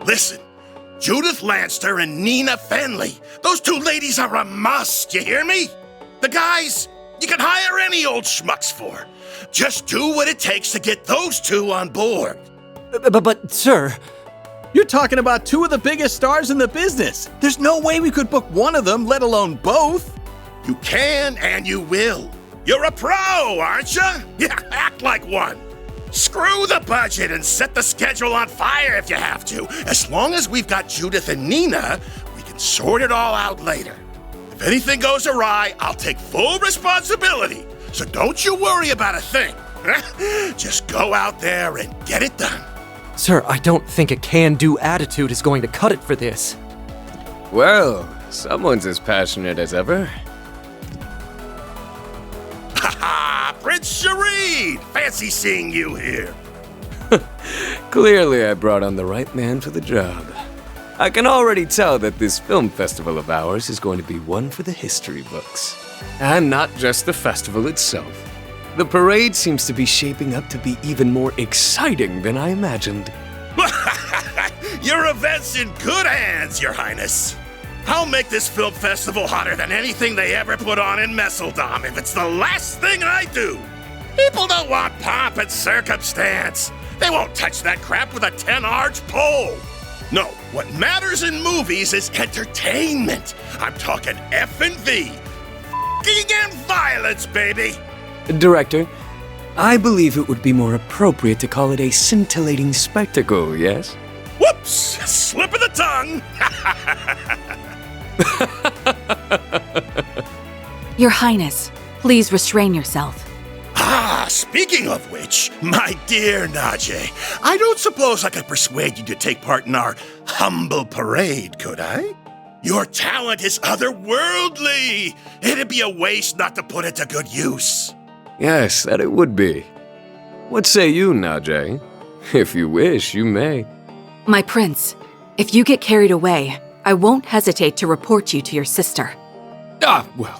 Listen, Judith Lanster and Nina Fenley. Those two ladies are a must, you hear me? The guys, you can hire any old schmucks for. Just do what it takes to get those two on board. But, sir... You're talking about two of the biggest stars in the business. There's no way we could book one of them, let alone both. You can and you will. You're a pro, aren't you? Yeah, act like one. Screw the budget and set the schedule on fire if you have to. As long as we've got Judith and Nina, we can sort it all out later. If anything goes awry, I'll take full responsibility. So don't you worry about a thing. Just go out there and get it done. Sir, I don't think a can-do attitude is going to cut it for this. Well, someone's as passionate as ever. Ha-ha! Prince Shareed! Fancy seeing you here. Clearly I brought on the right man for the job. I can already tell that this film festival of ours is going to be one for the history books. And not just the festival itself. The parade seems to be shaping up to be even more exciting than I imagined. Your event's in good hands, Your Highness. I'll make this film festival hotter than anything they ever put on in Messeldom if it's the last thing I do. People don't want pomp and circumstance. They won't touch that crap with a 10-arch pole. No, what matters in movies is entertainment. I'm talking F&V. F***ing and violence, baby. Director, I believe it would be more appropriate to call it a scintillating spectacle, yes? Whoops! Slip of the tongue! Your Highness, please restrain yourself. Speaking of which, my dear Najee, I don't suppose I could persuade you to take part in our humble parade, could I? Your talent is otherworldly. It'd be a waste not to put it to good use. Yes, that it would be. What say you, Najee? If you wish, you may. My prince, if you get carried away, I won't hesitate to report you to your sister. Well,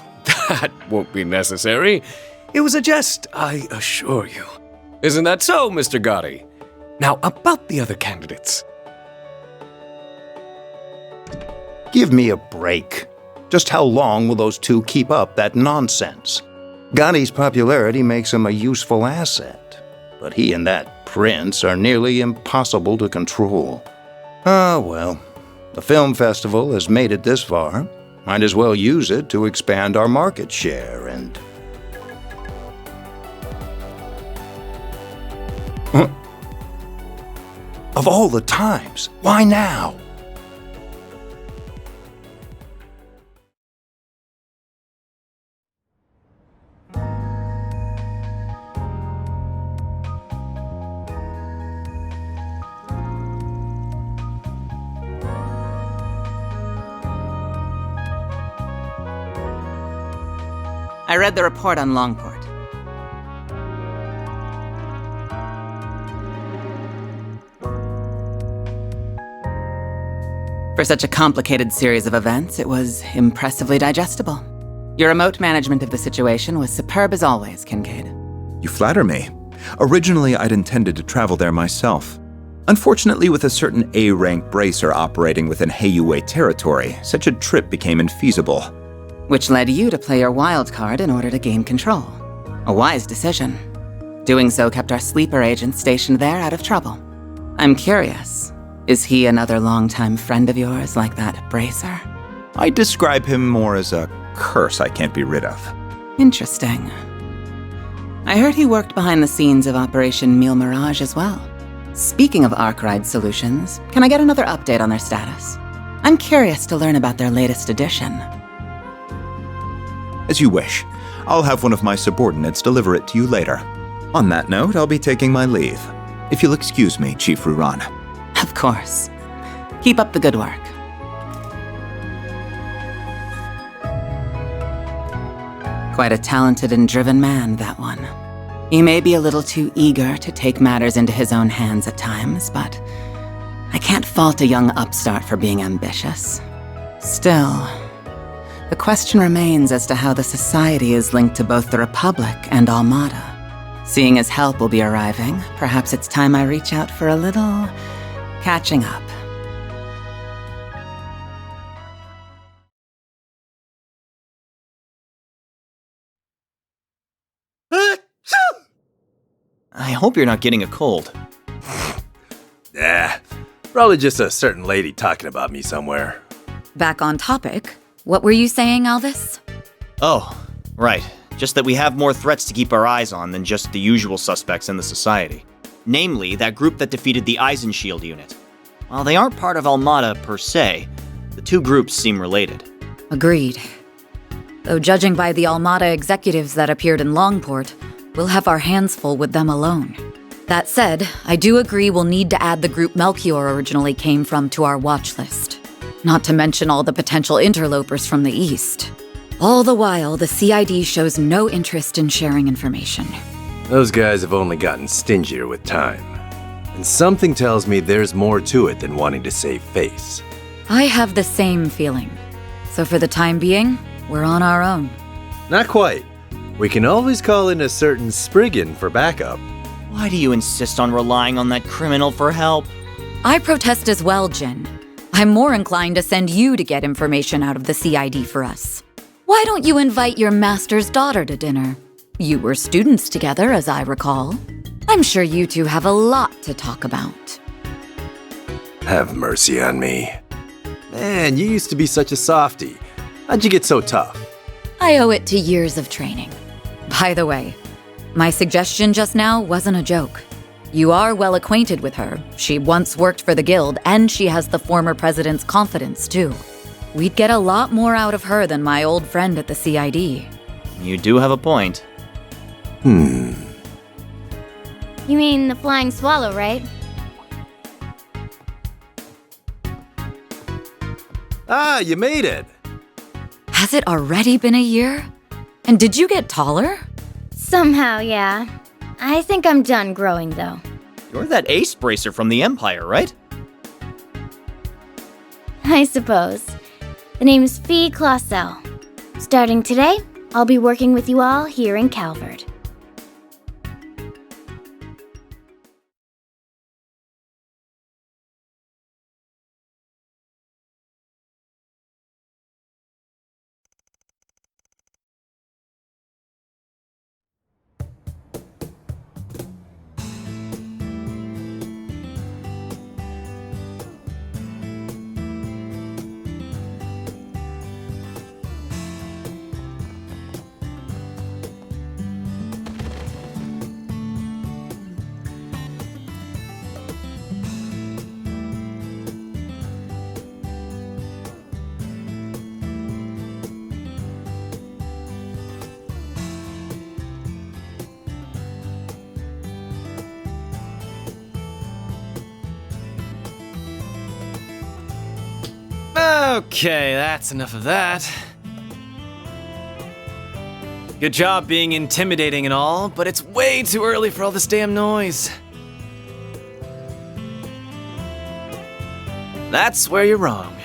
that won't be necessary. It was a jest, I assure you. Isn't that so, Mr. Gotti? Now, about the other candidates. Give me a break. Just how long will those two keep up that nonsense? Gotti's popularity makes him a useful asset, but he and that prince are nearly impossible to control. Well, the film festival has made it this far. Might as well use it to expand our market share and... Of all the times, why now? I read the report on Longport. For such a complicated series of events, it was impressively digestible. Your remote management of the situation was superb as always, Kincaid. You flatter me. Originally, I'd intended to travel there myself. Unfortunately, with a certain A-rank bracer operating within Heiyue territory, such a trip became infeasible. Which led you to play your wild card in order to gain control. A wise decision. Doing so kept our sleeper agent stationed there out of trouble. I'm curious, is he another longtime friend of yours like that bracer? I describe him more as a curse I can't be rid of. Interesting. I heard he worked behind the scenes of Operation Meal Mirage as well. Speaking of Arkwright Solutions, can I get another update on their status? I'm curious to learn about their latest edition. As you wish. I'll have one of my subordinates deliver it to you later. On that note, I'll be taking my leave. If you'll excuse me, Chief Ruran. Of course. Keep up the good work. Quite a talented and driven man, that one. He may be a little too eager to take matters into his own hands at times, but I can't fault a young upstart for being ambitious. Still, the question remains as to how the Society is linked to both the Republic and Almada. Seeing as help will be arriving, perhaps it's time I reach out for a little catching up. I hope you're not getting a cold. Probably just a certain lady talking about me somewhere. Back on topic, what were you saying, Alvis? Oh, right. Just that we have more threats to keep our eyes on than just the usual suspects in the society. Namely, that group that defeated the Eisenshield unit. While they aren't part of Almada per se, the two groups seem related. Agreed. Though judging by the Almada executives that appeared in Longport, we'll have our hands full with them alone. That said, I do agree we'll need to add the group Melchior originally came from to our watch list. Not to mention all the potential interlopers from the east. All the while, the CID shows no interest in sharing information. Those guys have only gotten stingier with time. And something tells me there's more to it than wanting to save face. I have the same feeling. So for the time being, we're on our own. Not quite. We can always call in a certain Spriggan for backup. Why do you insist on relying on that criminal for help? I protest as well, Jin. I'm more inclined to send you to get information out of the CID for us. Why don't you invite your master's daughter to dinner? You were students together, as I recall. I'm sure you two have a lot to talk about. Have mercy on me. Man, you used to be such a softie. How'd you get so tough? I owe it to years of training. By the way, my suggestion just now wasn't a joke. You are well acquainted with her. She once worked for the guild, and she has the former president's confidence, too. We'd get a lot more out of her than my old friend at the CID. You do have a point. You mean the flying swallow, right? Ah, you made it! Has it already been a year? And did you get taller? Somehow, yeah. I think I'm done growing, though. You're that ace bracer from the Empire, right? I suppose. The name's Fee Clausel. Starting today, I'll be working with you all here in Calvard. Okay, that's enough of that. Good job being intimidating and all, but it's way too early for all this damn noise. That's where you're wrong.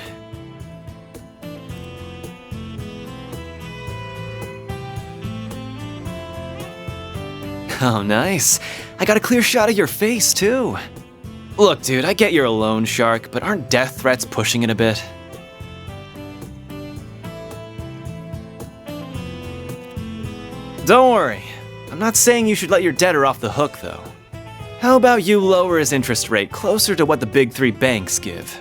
Oh, nice. I got a clear shot of your face, too. Look, dude, I get you're a loan shark, but aren't death threats pushing it a bit? Don't worry. I'm not saying you should let your debtor off the hook, though. How about you lower his interest rate closer to what the big three banks give?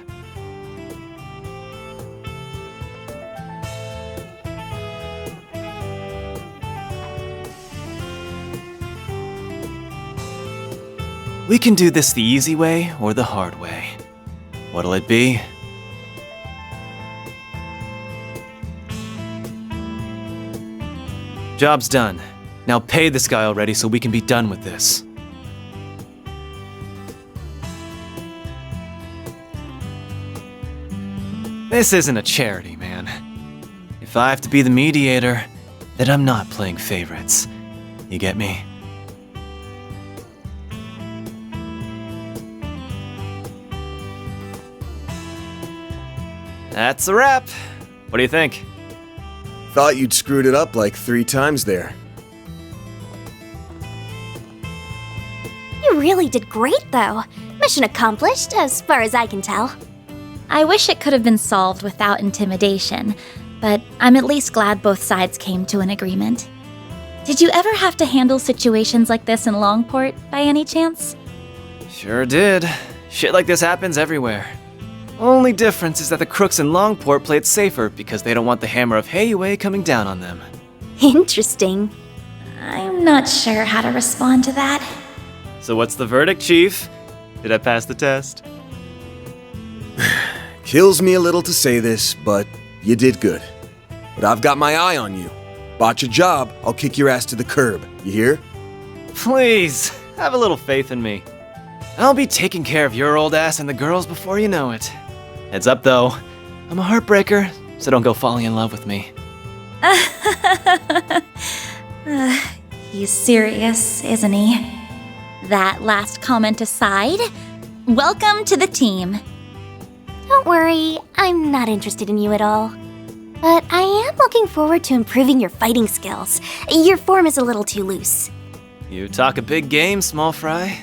We can do this the easy way or the hard way. What'll it be? Job's done. Now pay this guy already so we can be done with this. This isn't a charity, man. If I have to be the mediator, then I'm not playing favorites. You get me? That's a wrap. What do you think? Thought you'd screwed it up like 3 times there. You really did great, though. Mission accomplished, as far as I can tell. I wish it could have been solved without intimidation, but I'm at least glad both sides came to an agreement. Did you ever have to handle situations like this in Longport, by any chance? Sure did. Shit like this happens everywhere. Only difference is that the crooks in Longport play it safer because they don't want the hammer of Heiyue coming down on them. Interesting. I'm not sure how to respond to that. So what's the verdict, Chief? Did I pass the test? Kills me a little to say this, but you did good. But I've got my eye on you. Botch a job, I'll kick your ass to the curb. You hear? Please, have a little faith in me. I'll be taking care of your old ass and the girls before you know it. Heads up, though. I'm a heartbreaker, so don't go falling in love with me. He's serious, isn't he? That last comment aside, welcome to the team. Don't worry, I'm not interested in you at all. But I am looking forward to improving your fighting skills. Your form is a little too loose. You talk a big game, small fry.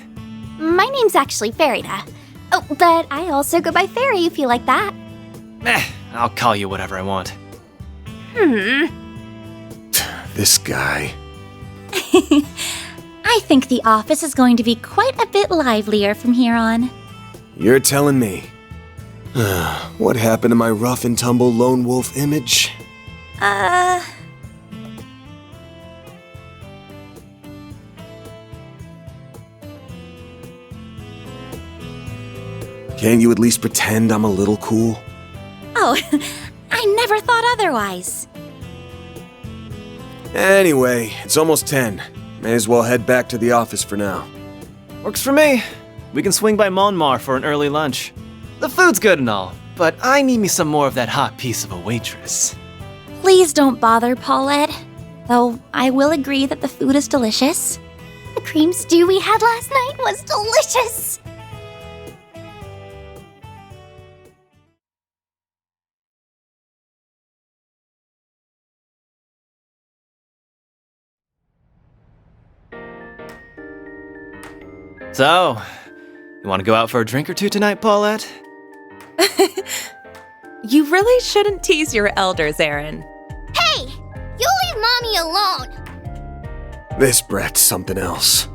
My name's actually Farida. Oh, but I also go by Fairy if you like that. I'll call you whatever I want. This guy. I think the office is going to be quite a bit livelier from here on. You're telling me. What happened to my rough and tumble lone wolf image? Can't you at least pretend I'm a little cool? Oh, I never thought otherwise. Anyway, it's almost 10. May as well head back to the office for now. Works for me. We can swing by Monmar for an early lunch. The food's good and all, but I need me some more of that hot piece of a waitress. Please don't bother, Paulette. Though I will agree that the food is delicious. The cream stew we had last night was delicious. So, you want to go out for a drink or two tonight, Paulette? You really shouldn't tease your elders, Aaron. Hey! You leave Mommy alone! This brat's something else.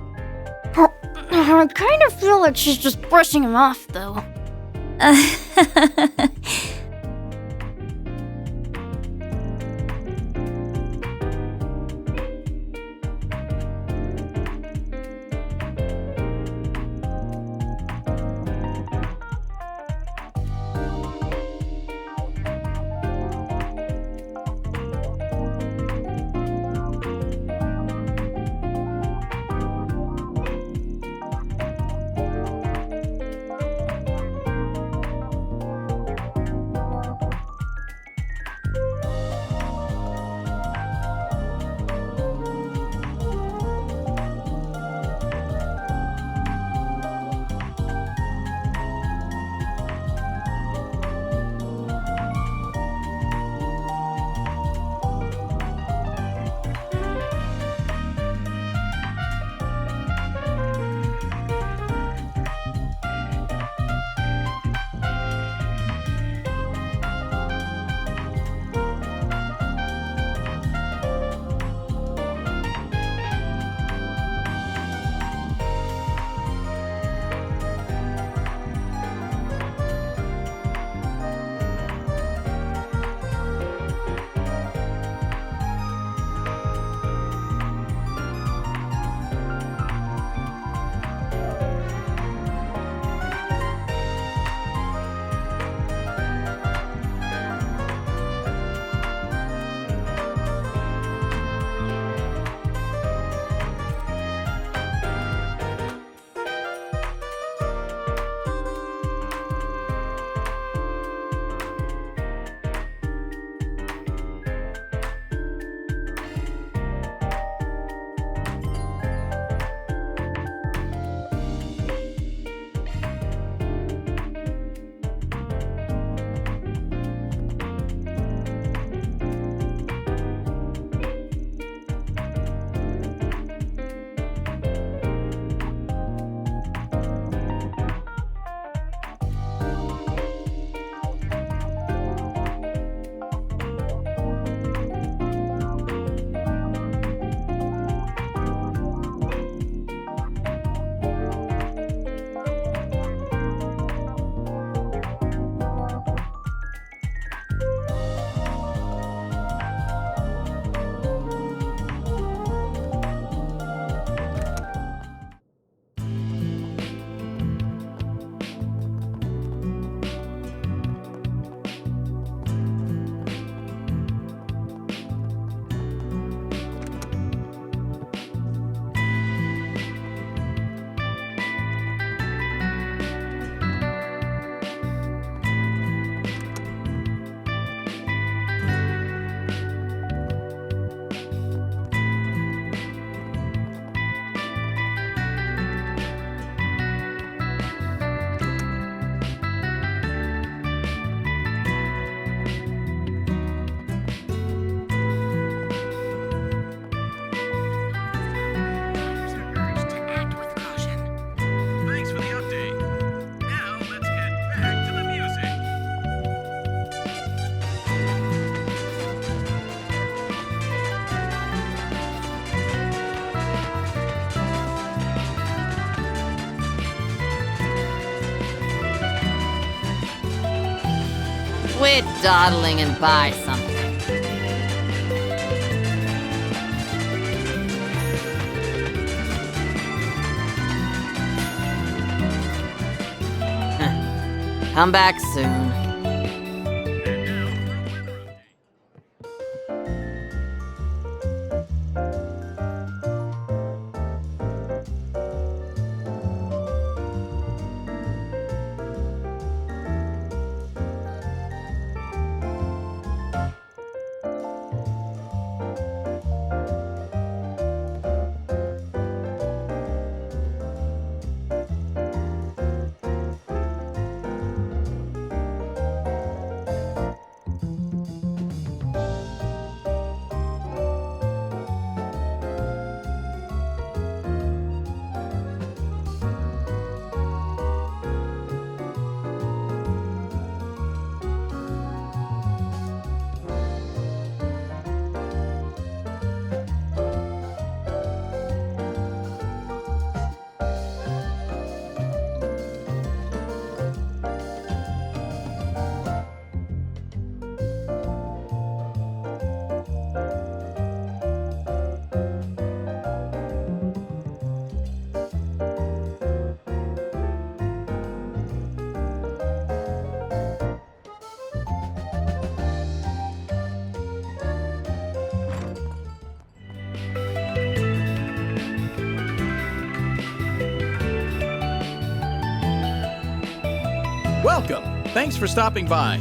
I kind of feel like she's just brushing him off, though. Quit dawdling and buy something. Come back soon. Welcome. Thanks for stopping by.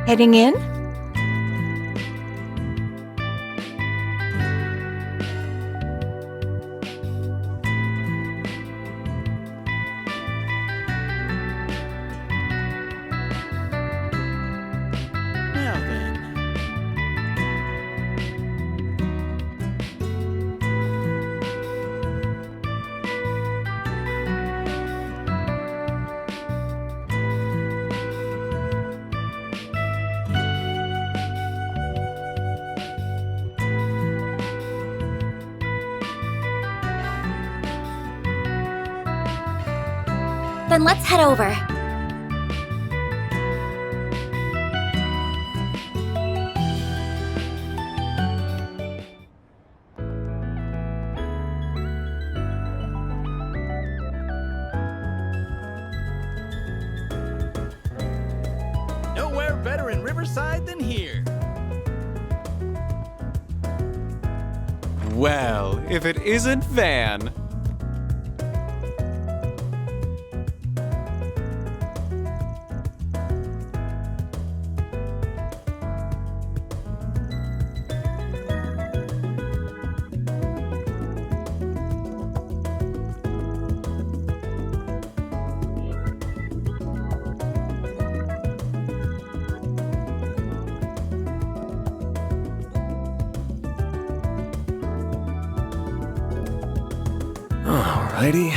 Heading in? Now then. Then let's head over. Nowhere better in Riverside than here. Well, if it isn't Van. Alrighty.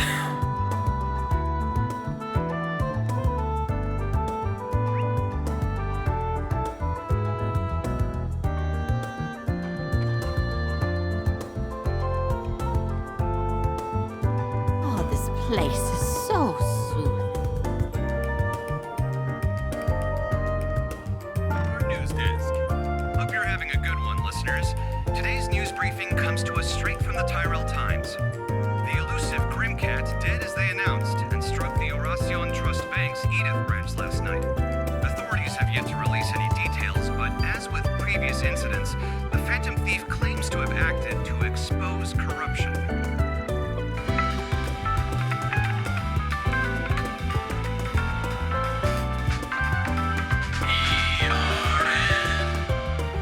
Oh, this place is so soothing. Our news desk. Hope you're having a good one, listeners. Today's news briefing comes to us straight from the Tyrell Times. The elusive Grimcat dead as they announced and struck the Oracion Trust Bank's Edith branch last night. Authorities have yet to release any details, but as with previous incidents, the Phantom Thief claims to have acted to expose corruption.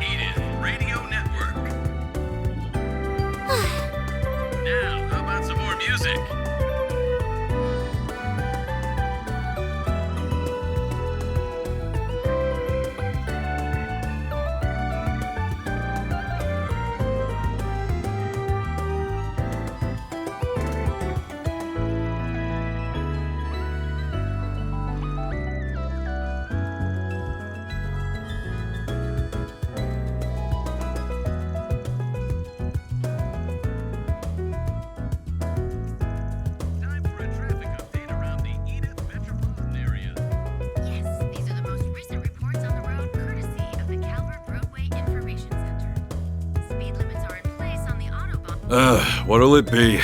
Edith Radio Network. Now, how about some more music? What'll it be?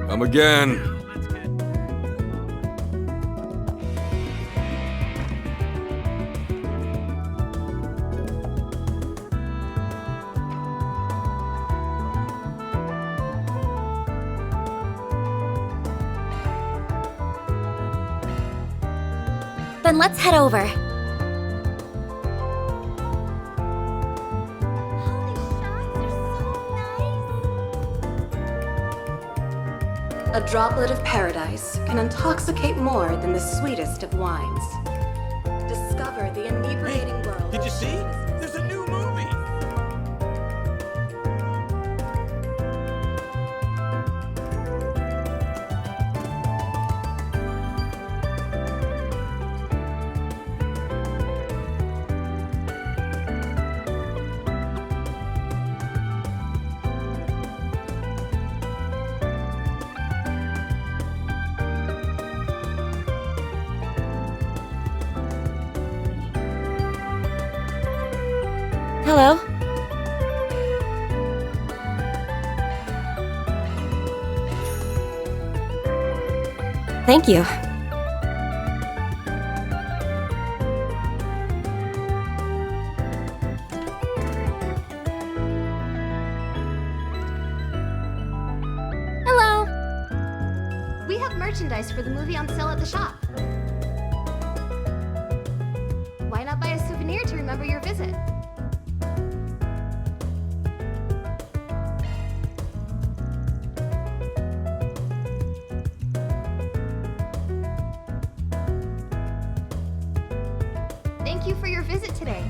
Come again. Then let's head over. A droplet of paradise can intoxicate more than the sweetest of wines. Discover the inebriating world. Did you see? There's a new movie. Hello? Thank you. Hello. We have merchandise for the movie on sale at the shop. Why not buy a souvenir to remember your visit? Thank you for your visit today.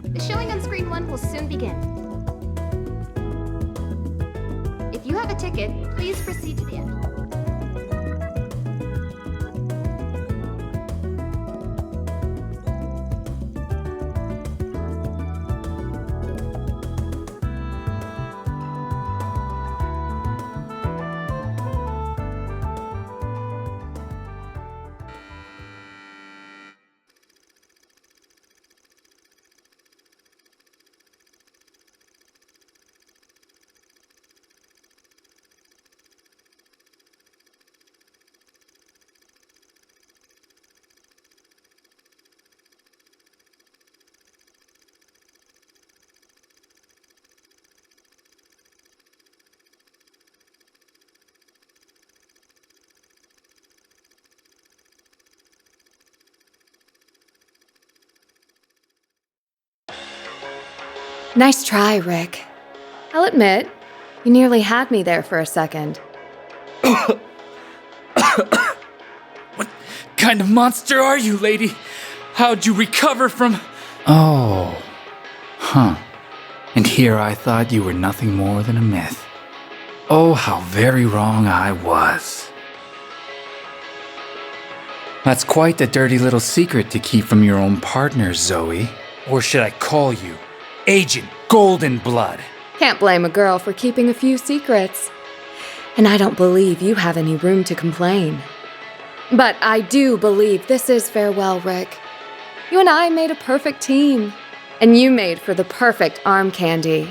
The showing on Screen 1 will soon begin. If you have a ticket, please proceed to the end. Nice try, Rick. I'll admit, you nearly had me there for a second. What kind kind of monster are you, lady? How'd you recover from... Oh. Huh. And here I thought you were nothing more than a myth. Oh, how very wrong I was. That's quite a dirty little secret to keep from your own partner, Zoe. Or should I call you Agent Golden Blood? Can't blame a girl for keeping a few secrets. And I don't believe you have any room to complain. But I do believe this is farewell, Rick. You and I made a perfect team. And you made for the perfect arm candy.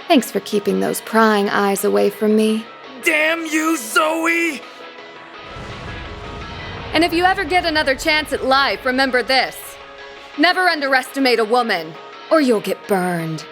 Thanks for keeping those prying eyes away from me. Damn you, Zoe! And if you ever get another chance at life, remember this. Never underestimate a woman, or you'll get burned.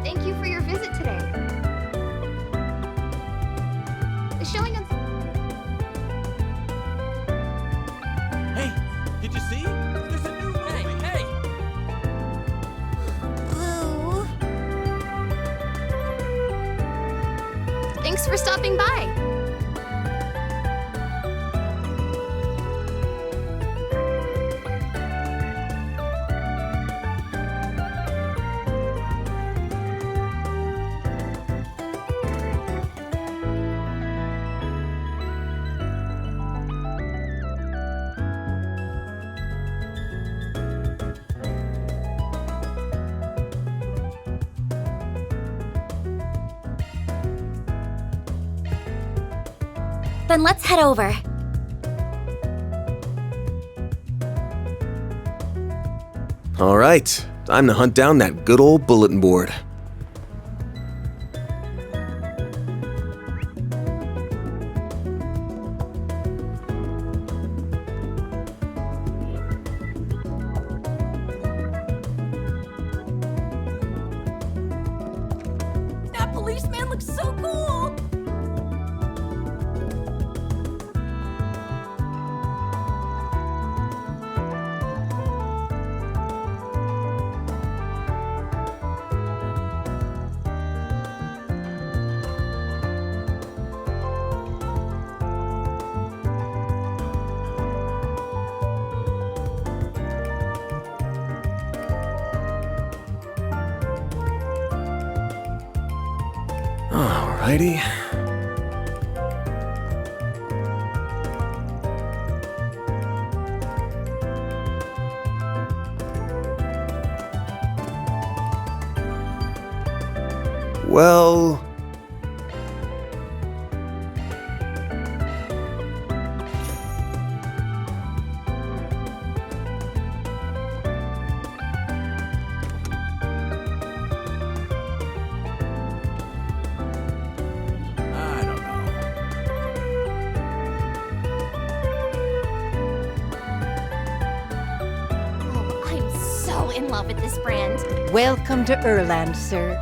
Thank you for your visit today. The showing of... Hey, did you see? There's a new movie. Hey! Blue. Thanks for stopping by. Then let's head over. All right, time to hunt down that good old bulletin board. That policeman looks so cool! Alrighty. Well... so in love with this brand. Welcome to Erland, sir.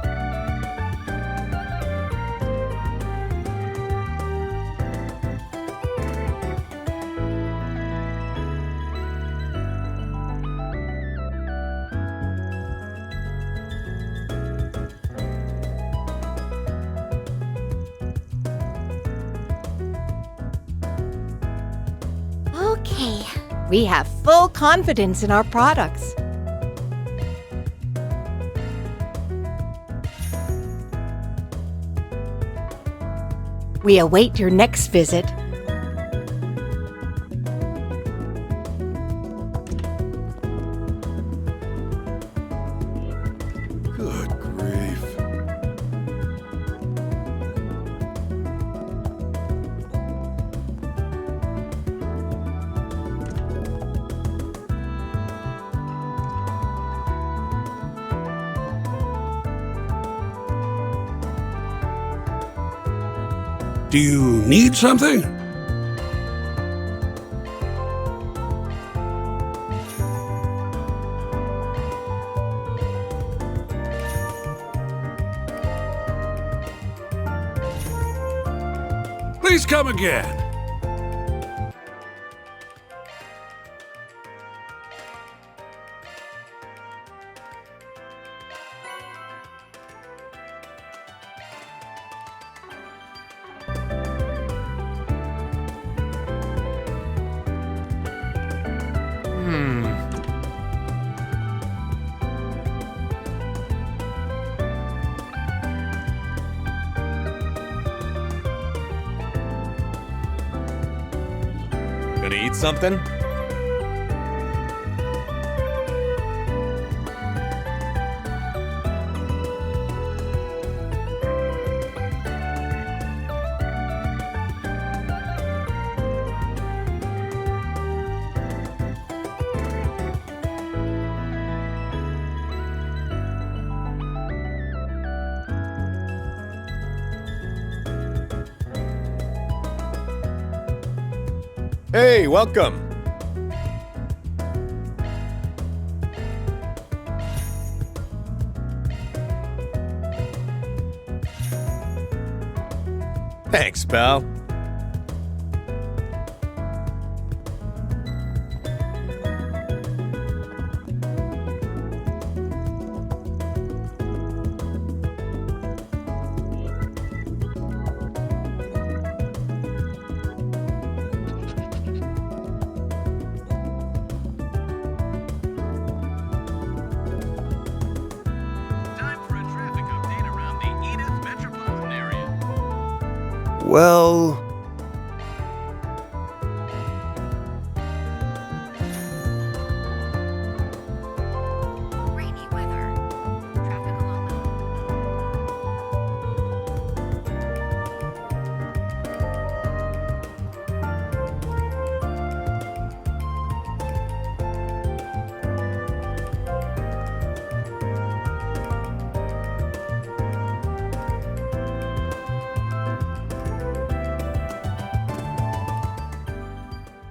Okay. We have full confidence in our products. We await your next visit. Good grief. Do you need something? Please come again. Gonna eat something? Hey, welcome. Thanks, pal. Well,